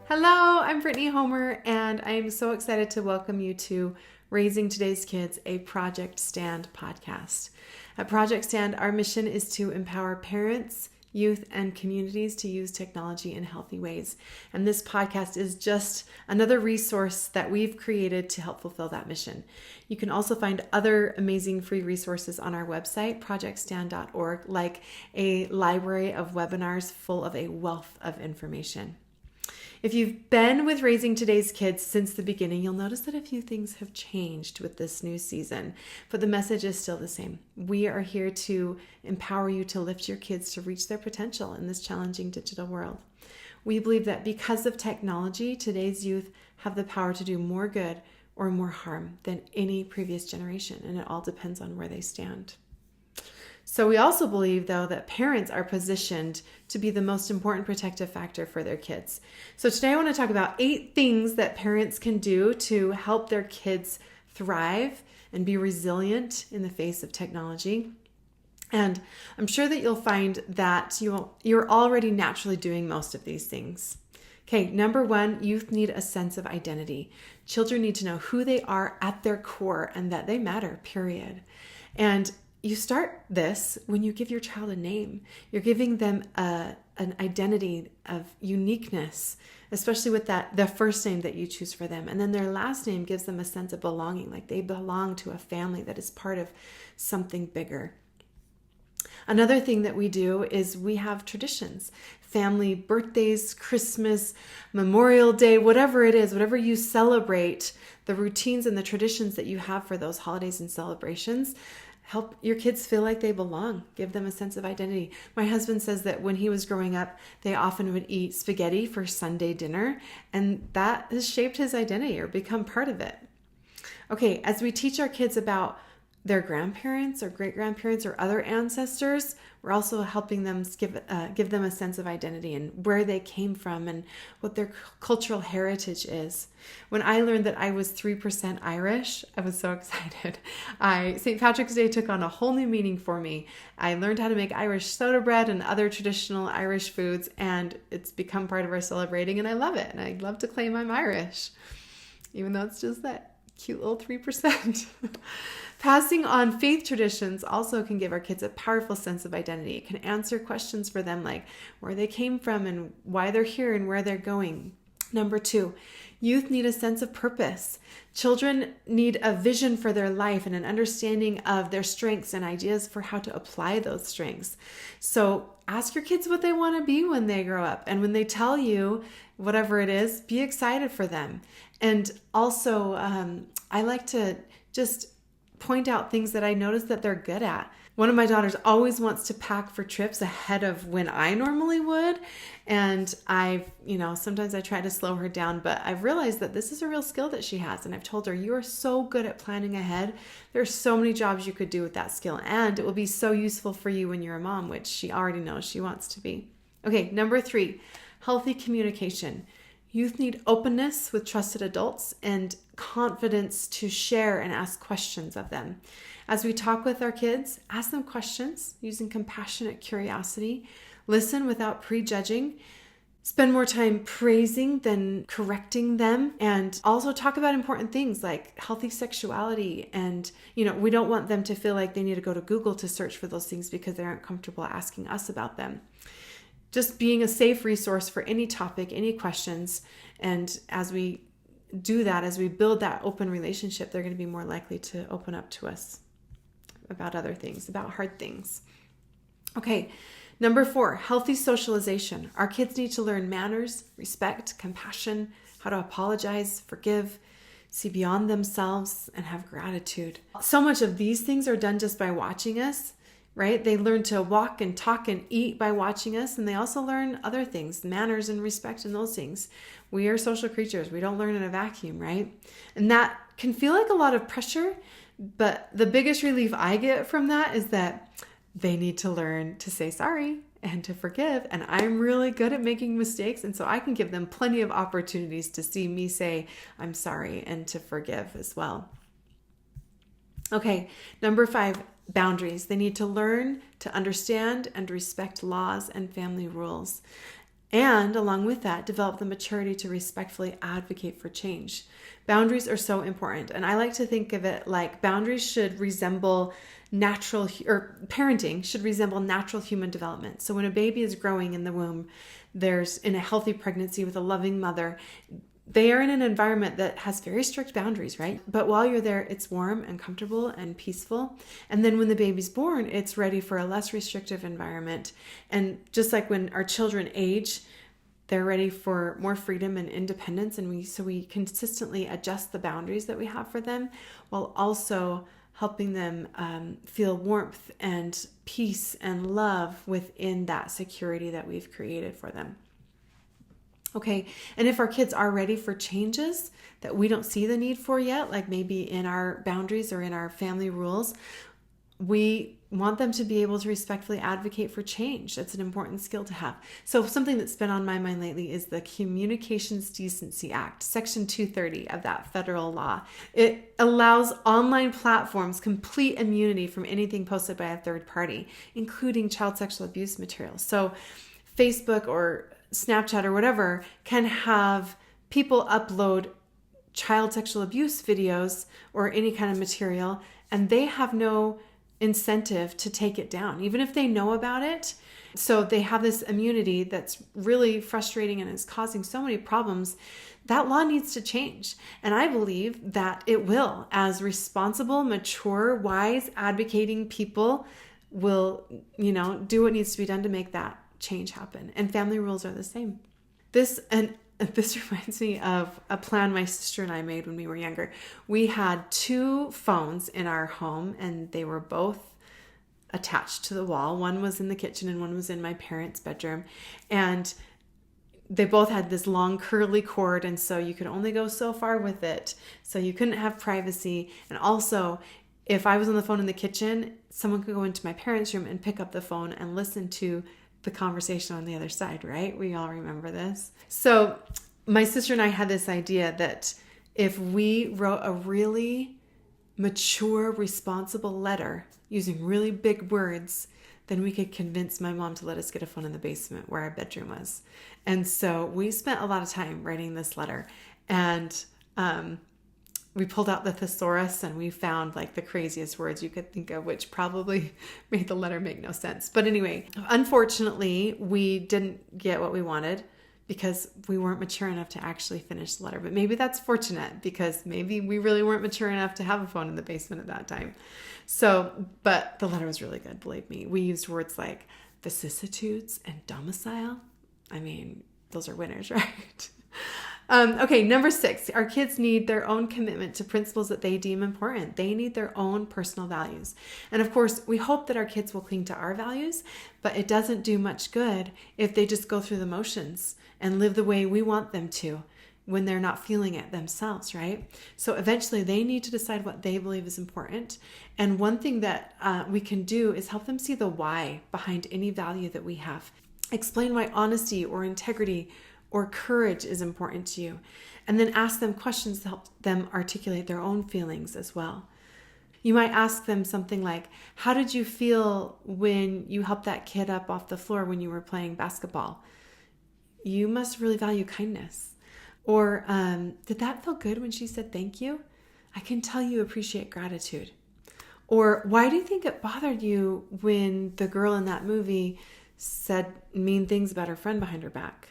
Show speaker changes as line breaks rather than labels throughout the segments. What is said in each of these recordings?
Hello, I'm Brittany Homer, and I'm so excited to welcome you to Raising Today's Kids, a Project Stand podcast. At Project Stand, our mission is to empower parents, youth, and communities to use technology in healthy ways. And this podcast is just another resource that we've created to help fulfill that mission. You can also find other amazing free resources on our website, projectstand.org, like a library of webinars full of a wealth of information. If you've been with Raising Today's Kids since the beginning, you'll notice that a few things have changed with this new season, but the message is still the same. We are here to empower you to lift your kids to reach their potential in this challenging digital world. We believe that because of technology, today's youth have the power to do more good or more harm than any previous generation, and it all depends on where they stand. So we also believe, though, that parents are positioned to be the most important protective factor for their kids. So today I want to talk about 8 things that parents can do to help their kids thrive and be resilient in the face of technology. And I'm sure that you'll find that you're already naturally doing most of these things. Okay, number 1, youth need a sense of identity. Children need to know who they are at their core and that they matter, period. And you start this when you give your child a name. You're giving them an identity of uniqueness, especially with the first name that you choose for them. And then their last name gives them a sense of belonging, like they belong to a family that is part of something bigger. Another thing that we do is we have traditions, family birthdays, Christmas, Memorial Day, whatever it is, whatever you celebrate, the routines and the traditions that you have for those holidays and celebrations. Help your kids feel like they belong. Give them a sense of identity. My husband says that when he was growing up, they often would eat spaghetti for Sunday dinner, and that has shaped his identity or become part of it. Okay, as we teach our kids about their grandparents or great-grandparents or other ancestors, we're also helping them give them a sense of identity and where they came from and what their cultural heritage is. When I learned that I was 3% Irish, I was so excited. St. Patrick's Day took on a whole new meaning for me. I learned how to make Irish soda bread and other traditional Irish foods, and it's become part of our celebrating, and I love it. And I love to claim I'm Irish, even though it's just that cute little 3%. Passing on faith traditions also can give our kids a powerful sense of identity. It can answer questions for them like where they came from and why they're here and where they're going. Number 2, youth need a sense of purpose. Children need a vision for their life and an understanding of their strengths and ideas for how to apply those strengths. So ask your kids what they want to be when they grow up. And when they tell you whatever it is, be excited for them. And also, I like to just point out things that I notice that they're good at. One of my daughters always wants to pack for trips ahead of when I normally would. And sometimes I try to slow her down, but I've realized that this is a real skill that she has. And I've told her, you are so good at planning ahead. There's so many jobs you could do with that skill. And it will be so useful for you when you're a mom, which she already knows she wants to be. Okay, number 3, healthy communication. Youth need openness with trusted adults and confidence to share and ask questions of them. As we talk with our kids, ask them questions using compassionate curiosity. Listen without prejudging. Spend more time praising than correcting them. And also talk about important things like healthy sexuality. And, we don't want them to feel like they need to go to Google to search for those things because they aren't comfortable asking us about them. Just being a safe resource for any topic, any questions. And as we do that, as we build that open relationship, they're going to be more likely to open up to us about other things, about hard things. Okay, number 4, healthy socialization. Our kids need to learn manners, respect, compassion, how to apologize, forgive, see beyond themselves, and have gratitude. So much of these things are done just by watching us. Right? They learn to walk and talk and eat by watching us, and they also learn other things, manners and respect and those things. We are social creatures. We don't learn in a vacuum, right? And that can feel like a lot of pressure, but the biggest relief I get from that is that they need to learn to say sorry and to forgive, and I'm really good at making mistakes, and so I can give them plenty of opportunities to see me say I'm sorry and to forgive as well. Okay, number 5, boundaries. They need to learn to understand and respect laws and family rules. And along with that, develop the maturity to respectfully advocate for change. Boundaries are so important. And I like to think of it like boundaries should resemble parenting should resemble natural human development. So when a baby is growing in the womb, there's in a healthy pregnancy with a loving mother, they are in an environment that has very strict boundaries, right? But while you're there, it's warm and comfortable and peaceful. And then when the baby's born, it's ready for a less restrictive environment. And just like when our children age, they're ready for more freedom and independence. And we consistently adjust the boundaries that we have for them while also helping them feel warmth and peace and love within that security that we've created for them. Okay, and if our kids are ready for changes that we don't see the need for yet, like maybe in our boundaries or in our family rules, we want them to be able to respectfully advocate for change. That's an important skill to have. So something that's been on my mind lately is the Communications Decency Act, Section 230 of that federal law. It allows online platforms complete immunity from anything posted by a third party, including child sexual abuse materials. So Facebook or Snapchat or whatever can have people upload child sexual abuse videos or any kind of material, and they have no incentive to take it down, even if they know about it. So they have this immunity that's really frustrating and is causing so many problems. That law needs to change. And I believe that it will, as responsible, mature, wise, advocating people will, do what needs to be done to make that change happen. And family rules are the same. This reminds me of a plan my sister and I made when we were younger. We had 2 phones in our home, and they were both attached to the wall. One was in the kitchen and one was in my parents' bedroom. And they both had this long curly cord, and so you could only go so far with it. So you couldn't have privacy. And also, if I was on the phone in the kitchen, someone could go into my parents' room and pick up the phone and listen to the conversation on the other side, right? We all remember this. So my sister and I had this idea that if we wrote a really mature, responsible letter using really big words, then we could convince my mom to let us get a phone in the basement where our bedroom was. And so we spent a lot of time writing this letter, and we pulled out the thesaurus and we found like the craziest words you could think of, which probably made the letter make no sense. But anyway, unfortunately, we didn't get what we wanted because we weren't mature enough to actually finish the letter. But maybe that's fortunate because maybe we really weren't mature enough to have a phone in the basement at that time. So, but the letter was really good, believe me. We used words like vicissitudes and domicile. I mean, those are winners, right? Okay, number 6, our kids need their own commitment to principles that they deem important. They need their own personal values. And of course, we hope that our kids will cling to our values, but it doesn't do much good if they just go through the motions and live the way we want them to when they're not feeling it themselves, right? So eventually they need to decide what they believe is important. And one thing that we can do is help them see the why behind any value that we have. Explain why honesty or integrity or courage is important to you, and then ask them questions to help them articulate their own feelings as well. You might ask them something like, how did you feel when you helped that kid up off the floor when you were playing basketball? You must really value kindness. Or did that feel good when she said thank you? I can tell you appreciate gratitude. Or why do you think it bothered you when the girl in that movie said mean things about her friend behind her back?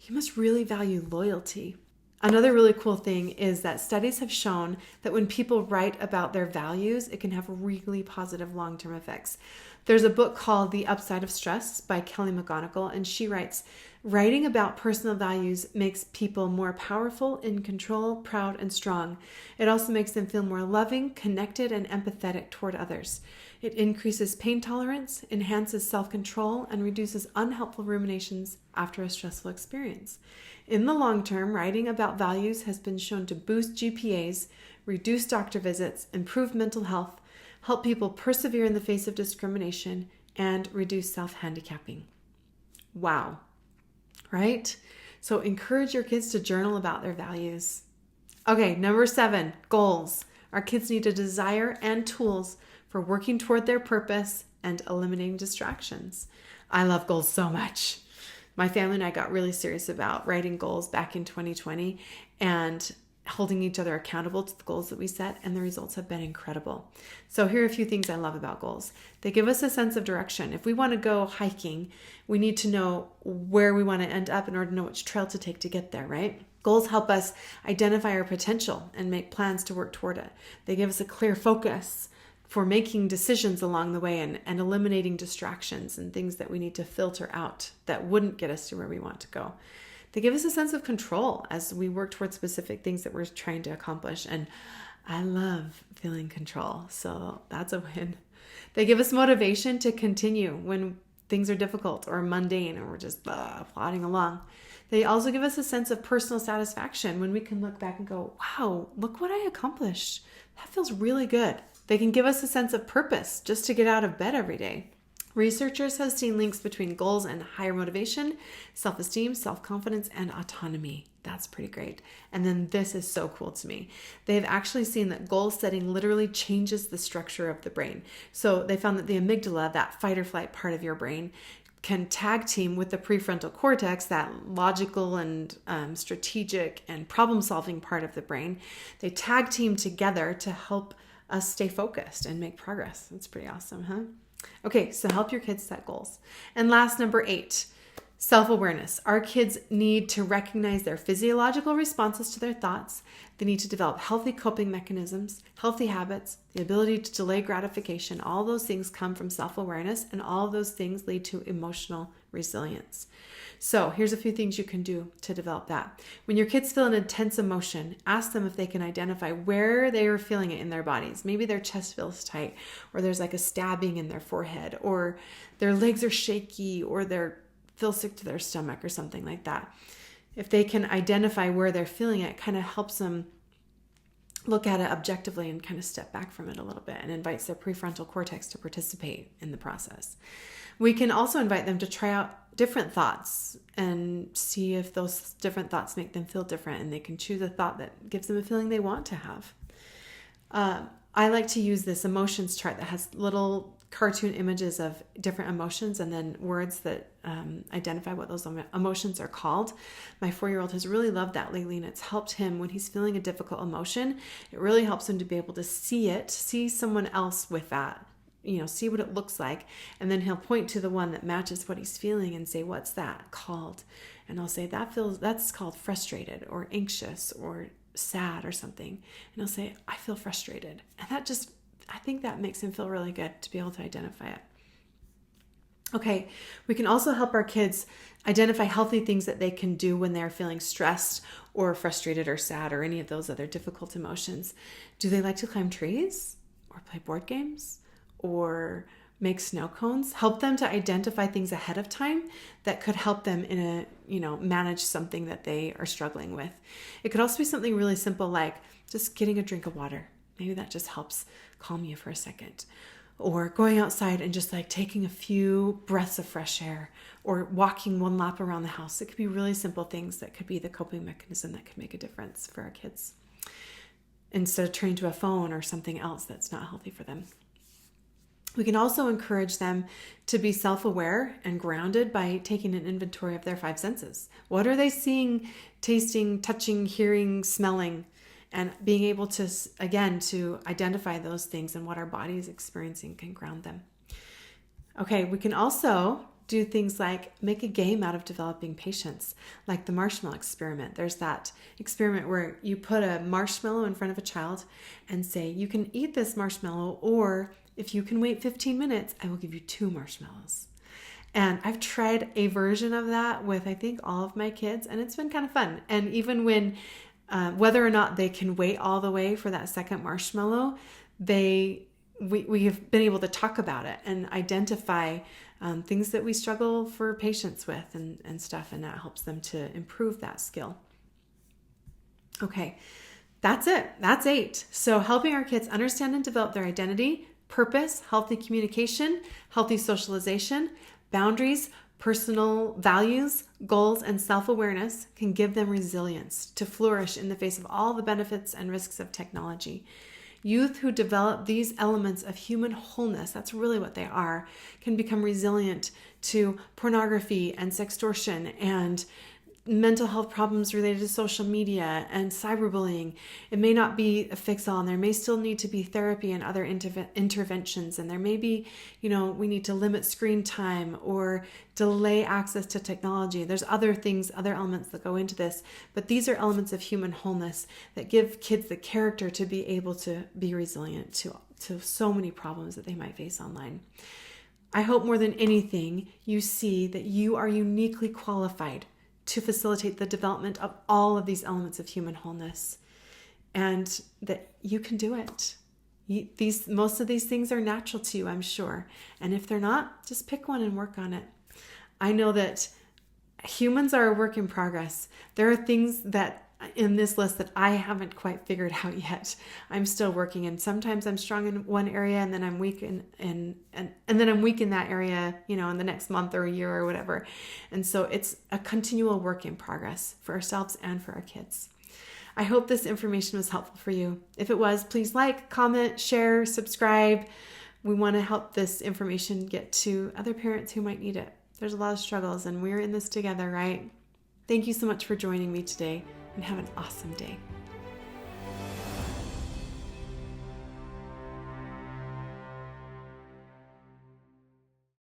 You must really value loyalty. Another really cool thing is that studies have shown that when people write about their values, it can have really positive long-term effects. There's a book called The Upside of Stress by Kelly McGonigal, and she writes, writing about personal values makes people more powerful, in control, proud, and strong. It also makes them feel more loving, connected, and empathetic toward others. It increases pain tolerance, enhances self-control, and reduces unhelpful ruminations after a stressful experience. In the long term, writing about values has been shown to boost GPAs, reduce doctor visits, improve mental health, help people persevere in the face of discrimination, and reduce self-handicapping. Wow. Right? So encourage your kids to journal about their values. Okay, number 7, goals. Our kids need a desire and tools for working toward their purpose and eliminating distractions. I love goals so much. My family and I got really serious about writing goals back in 2020 and holding each other accountable to the goals that we set, and the results have been incredible. So here are a few things I love about goals. They give us a sense of direction. If we want to go hiking, we need to know where we want to end up in order to know which trail to take to get there, right? Goals help us identify our potential and make plans to work toward it. They give us a clear focus for making decisions along the way and eliminating distractions and things that we need to filter out that wouldn't get us to where we want to go. They give us a sense of control as we work towards specific things that we're trying to accomplish. And I love feeling control, so that's a win. They give us motivation to continue when things are difficult or mundane and we're just plodding along. They also give us a sense of personal satisfaction when we can look back and go, wow, look what I accomplished. That feels really good. They can give us a sense of purpose just to get out of bed every day. Researchers have seen links between goals and higher motivation, self-esteem, self-confidence, and autonomy. That's pretty great. And then this is so cool to me. They've actually seen that goal setting literally changes the structure of the brain. So they found that the amygdala, that fight or flight part of your brain, can tag team with the prefrontal cortex, that logical and strategic and problem-solving part of the brain. They tag team together to help us stay focused and make progress. That's pretty awesome, huh? Okay, so help your kids set goals. And last, number 8, self-awareness. Our kids need to recognize their physiological responses to their thoughts. They need to develop healthy coping mechanisms, healthy habits, the ability to delay gratification. All those things come from self-awareness, and all of those things lead to emotional resilience. So here's a few things you can do to develop that. When your kids feel an intense emotion, ask them if they can identify where they are feeling it in their bodies. Maybe their chest feels tight, or there's like a stabbing in their forehead, or their legs are shaky, or they feel sick to their stomach or something like that. If they can identify where they're feeling it, it kind of helps them look at it objectively and kind of step back from it a little bit, and invites their prefrontal cortex to participate in the process. We can also invite them to try out different thoughts and see if those different thoughts make them feel different, and they can choose a thought that gives them a feeling they want to have. I like to use this emotions chart that has little cartoon images of different emotions and then words that identify what those emotions are called. My 4-year-old has really loved that lately, and it's helped him when he's feeling a difficult emotion. It really helps him to be able to see someone else with that, see what it looks like. And then he'll point to the one that matches what he's feeling and say, what's that called? And I'll say, that's called frustrated or anxious or sad or something. And he'll say, I feel frustrated. And I think that makes him feel really good to be able to identify it. Okay, we can also help our kids identify healthy things that they can do when they're feeling stressed or frustrated or sad or any of those other difficult emotions. Do they like to climb trees or play board games or make snow cones? Help them to identify things ahead of time that could help them manage something that they are struggling with. It could also be something really simple like just getting a drink of water. Maybe that just helps calm you for a second. Or going outside and just like taking a few breaths of fresh air, or walking one lap around the house. It could be really simple things that could be the coping mechanism that could make a difference for our kids, instead of turning to a phone or something else that's not healthy for them. We can also encourage them to be self-aware and grounded by taking an inventory of their 5 senses. What are they seeing, tasting, touching, hearing, smelling? And being able to identify those things and what our body is experiencing can ground them. Okay, we can also do things like make a game out of developing patience, like the marshmallow experiment. There's that experiment where you put a marshmallow in front of a child and say, you can eat this marshmallow, or if you can wait 15 minutes, I will give you 2 marshmallows. And I've tried a version of that with, I think, all of my kids, and it's been kind of fun. And even when whether or not they can wait all the way for that second marshmallow, we have been able to talk about it and identify things that we struggle for patience with and stuff, and that helps them to improve that skill. Okay, that's it. That's 8. So helping our kids understand and develop their identity, purpose, healthy communication, healthy socialization, boundaries, personal values, goals, and self-awareness can give them resilience to flourish in the face of all the benefits and risks of technology. Youth who develop these elements of human wholeness, that's really what they are, can become resilient to pornography and sextortion and mental health problems related to social media and cyberbullying. It may not be a fix-all, and there may still need to be therapy and other interventions. And there may be, we need to limit screen time or delay access to technology. There's other things, other elements that go into this. But these are elements of human wholeness that give kids the character to be able to be resilient to so many problems that they might face online. I hope more than anything, you see that you are uniquely qualified to facilitate the development of all of these elements of human wholeness, and that you can do it. Most of these things are natural to you, I'm sure. And if they're not, just pick one and work on it. I know that humans are a work in progress. There are things that in this list that I haven't quite figured out yet. I'm still working, and sometimes I'm strong in one area and then I'm weak and then I'm weak in that area, in the next month or a year or whatever. And so it's a continual work in progress for ourselves and for our kids. I hope this information was helpful for you. If it was, please like, comment, share, subscribe. We want to help this information get to other parents who might need it. There's a lot of struggles, and we're in this together, right? Thank you so much for joining me today, and have an awesome day.